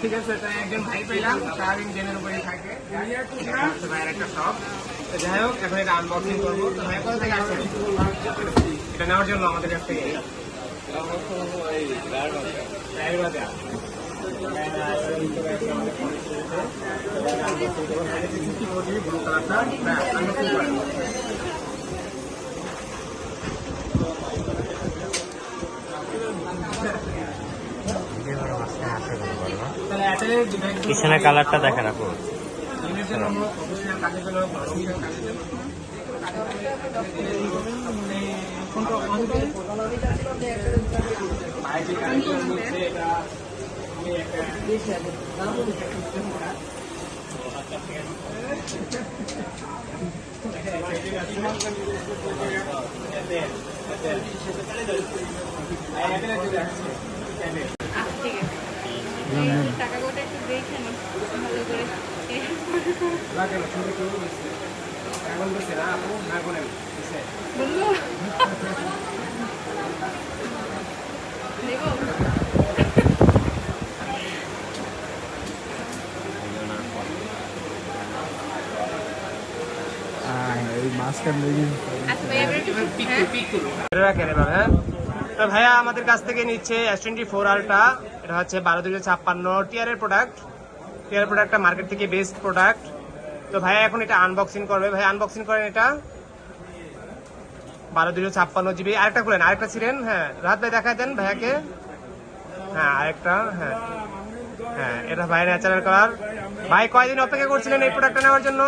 ঠিক আছে, তাই একজন ভাই পেলাম, সারাদিন জেনের উপরে থাকে, ভাইয়ের একটা শপ। যাই হোক, এখন এটা আনবক্সিং করবো। তো ভাই কোথা থেকে আসছেন এটা নেওয়ার জন্য আমাদের কাছ থেকে? পিছনে কালারটা দেখেন আপু। টাকাটা একটু দেখে নি ভালো করে। বললো দেবো তো ভাইয়া আমাদের কাছ থেকে নিচ্ছে S24 আলট্রা। এটা হচ্ছে 12/256 টিআর এর প্রোডাক্ট। টিআর প্রোডাক্টটা মার্কেট থেকে বেস্ট প্রোডাক্ট। তো ভাইয়া এখন এটা আনবক্সিং করবে। ভাই আনবক্সিং করেন এটা। 12/256 জিবি। আরেকটা খুলেন, আরেকটা ছিলেন। হ্যাঁ রাত ভাই দেখা দেন ভাইয়াকে। হ্যাঁ আরেকটা। হ্যাঁ হ্যাঁ, এটা ভাই ন্যাচারাল কালার। ভাই কয়দিন অপেক্ষা করছিলেন এই প্রোডাক্টটা নেওয়ার জন্য?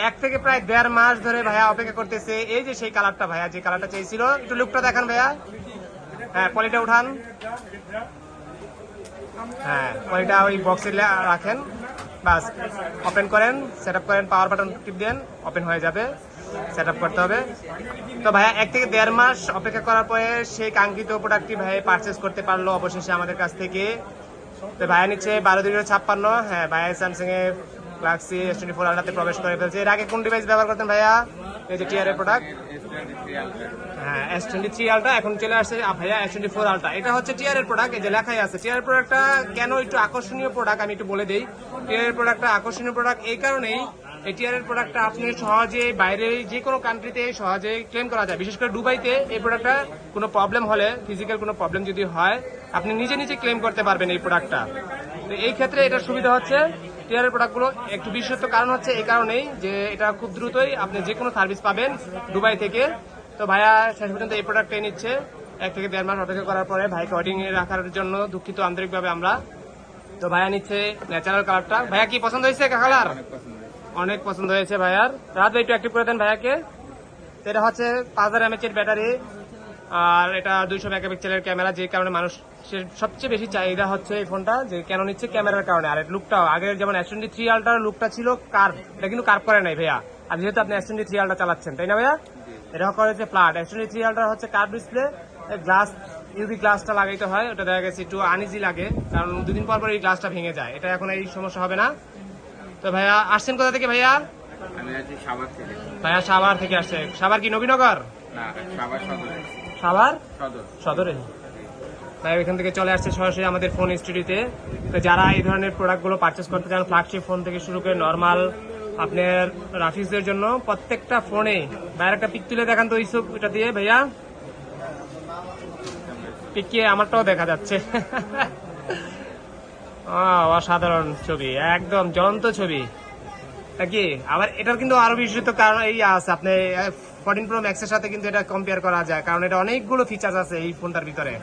1 থেকে প্রায় 1.5 মাস ধরে ভাইয়া অপেক্ষা করতেছে। এই যে সেই কালারটা ভাইয়া যে কালারটা চেয়েছিল, একটু লুকটা দেখান ভাইয়া। হ্যাঁ কোয়ালিটা উঠান। হ্যাঁ কোয়ালিটা ওই বক্সে রাখেন, বাস ওপেন করেন, সেট আপ করেন, পাওয়ার বাটন টিপ দেন, ওপেন হয়ে যাবে। সেট আপ করতে হবে। তো ভাইয়া 1 থেকে 1.5 মাস অপেক্ষা করার পরে সেই কাঙ্ক্ষিত প্রোডাক্টটি ভাই পারচেস করতে পারলো অবশেষে আমাদের কাছ থেকে। তো ভাইয়া নিচ্ছে 12/256। হ্যাঁ ভাইয়া স্যামসাং এ গ্যালাক্সি S24 আলট্রাতে প্রবেশ করে ফেলছে। এর আগে কোন ডিভাইস ব্যবহার করতেন ভাইয়া? এই যে টিআর এর প্রোডাক্ট। হ্যাঁ S23 আলট্রা, এখন চলে আসছে ভাইয়া S24 আলট্রা। এটা হচ্ছে টিআর এর প্রোডাক্ট, এই যে লেখাই আছে। টিআর এর প্রোডাক্টটা কেন একটু আকর্ষণীয় প্রোডাক্ট আমি একটু বলে দেই। টিআর এর প্রোডাক্টটা আকর্ষণীয় প্রোডাক্ট এই কারণেই, এই টিআর এর প্রোডাক্টটা আপনি সহজে বাইরে যে কোনো কান্ট্রিতে সহজে ক্লেম করা যায়। বিশেষ করে দুবাইতে এই প্রোডাক্টটা কোনো প্রবলেম হলে, ফিজিক্যাল কোনো প্রবলেম যদি হয়, আপনি নিজে নিজে ক্লেম করতে পারবেন এই প্রোডাক্টটা। তো এই ক্ষেত্রে এটার সুবিধা হচ্ছে, টিআর এর প্রোডাক্টগুলো একটু বিশেষত্ব কারণ হচ্ছে এই কারণেই যে এটা খুব দ্রুতই আপনি যে কোনো সার্ভিস পাবেন দুবাই থেকে। তো ভাইয়া শেষ পর্যন্ত এই প্রোডাক্টটাই নিচ্ছে 1 থেকে 1.5 মাস অপেক্ষা করার পরে। ভাইকে ওয়েটিং এ রাখার জন্য দুঃখিত আন্তরিকভাবে আমরা। তো ভাইয়া নিচ্ছে ন্যাচারাল কালারটা। ভাইয়া কি পছন্দ হয়েছে কালার? অনেক পছন্দ হয়েছে ভাইয়ার। রাত ভাই একটু অ্যাক্টিভ করে দেন ভাইয়াকে। এটা হচ্ছে 5000 mAh এর ব্যাটারি, আর এটা 200 মেগাপিক্সেলের ক্যামেরা, যে কারণে মানুষ সবচেয়ে বেশি চাহিদা হচ্ছে এই ফোনটা, যে কেন নিচ্ছে ক্যামেরার কারণে। আর লুকটাও আগের যেমন S23 আলট্রার লুকটা ছিল কার্ভ, এটা কিন্তু কার্ভ করে নাই ভাইয়া। আর যেহেতু আপনি S23 আলট্রা চালাচ্ছেন, তাই না ভাইয়া? এটা করেছে ফ্ল্যাট। S23 আলট্রা হচ্ছে কার্ভ ডিসপ্লে, গ্লাস ইউভি গ্লাসটা লাগাইতে হয়, ওটা দেখা গেছে একটু আনইজি লাগে, কারণ দুদিন পর পর এই গ্লাসটা ভেঙে যায়। এটা এখন এই সমস্যা হবে না। তো ভাইয়া আসছেন কোথা থেকে ভাইয়া? আমি আছি সাভার থেকে। ভাইয়া সাভার থেকে আসছে। সাভার কি নবীনগর? না, সাভার সদরে। সাভার সদরে। তাই এখান থেকে চলে আসছে সরাসরি আমাদের ফোন স্টুডিওতে। তো যারা এই ধরনের প্রোডাক্টগুলো পারচেস করতে চান, ফ্ল্যাগশিপ ফোন থেকে শুরু করে নর্মাল আপনার রাফিজদের জন্য প্রত্যেকটা ফোনে, ভাইয়ের একটা পিক তুলে দেখান তো এইসব এটা দিয়ে ভাইয়া। পিকে আমারটাও দেখা যাচ্ছে। অসাধারণ ছবি, একদম জ্বলন্ত ছবি নাকি। আবার এটার কিন্তু আরো বিশেষত কারণ এই আছে, আপনি 14 Pro Max এর সাথে কিন্তু এটা কম্পেয়ার করা যায়, কারণ এটা অনেকগুলো ফিচার্স আছে এই ফোনটার ভিতরে।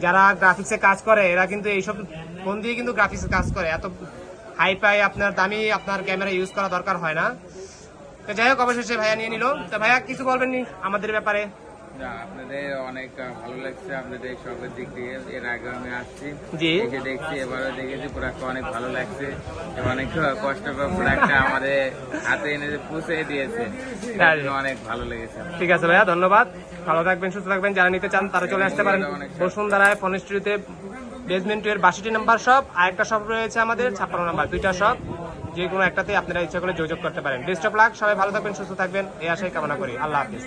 যারা গ্রাফিক্সে কাজ করে এরা কিন্তু এইসব ফোন দিয়ে কিন্তু গ্রাফিক্সে কাজ করে। এত হাই পাই আপনার দামি আপনার ক্যামেরা ইউজ করা দরকার হয় না। তো যাই হোক, অবশেষে ভাইয়া নিয়ে নিল। তো ভাইয়া কিছু বলবেন নি আমাদের ব্যাপারে? আপনাদের অনেক ভালো লাগছে, আপনাদের সবের দিক দিয়ে। এর আগে আমি আসছি, জি এসে দেখছি, এবারও দেখেছি, প্রোডাক্টটা অনেক ভালো লাগছে। অনেক কষ্ট করে প্রোডাক্টটা আমাদের হাতে এনে পৌঁছে দিয়েছে, অনেক ভালো লেগেছে। ঠিক আছে ভাইয়া, ধন্যবাদ। ভালো থাকবেন, সুস্থ থাকবেন। যারা নিতে চান তারা চলে আসতে পারেন বসুন্ধরায় ফোন স্টুডিওতে, বেসমেন্ট 2 এর 62 নম্বর শপ। আর একটা শপ রয়েছে আমাদের 56 নম্বর। দুইটা শপ, যে কোনো একটাতে আপনারা ইচ্ছা করে যোগাযোগ করতে পারেন। বেস্ট অফ লাক, সবাই ভালো থাকবেন, সুস্থ থাকবেন, এই আশাই কামনা করি। আল্লাহ হাফিজ।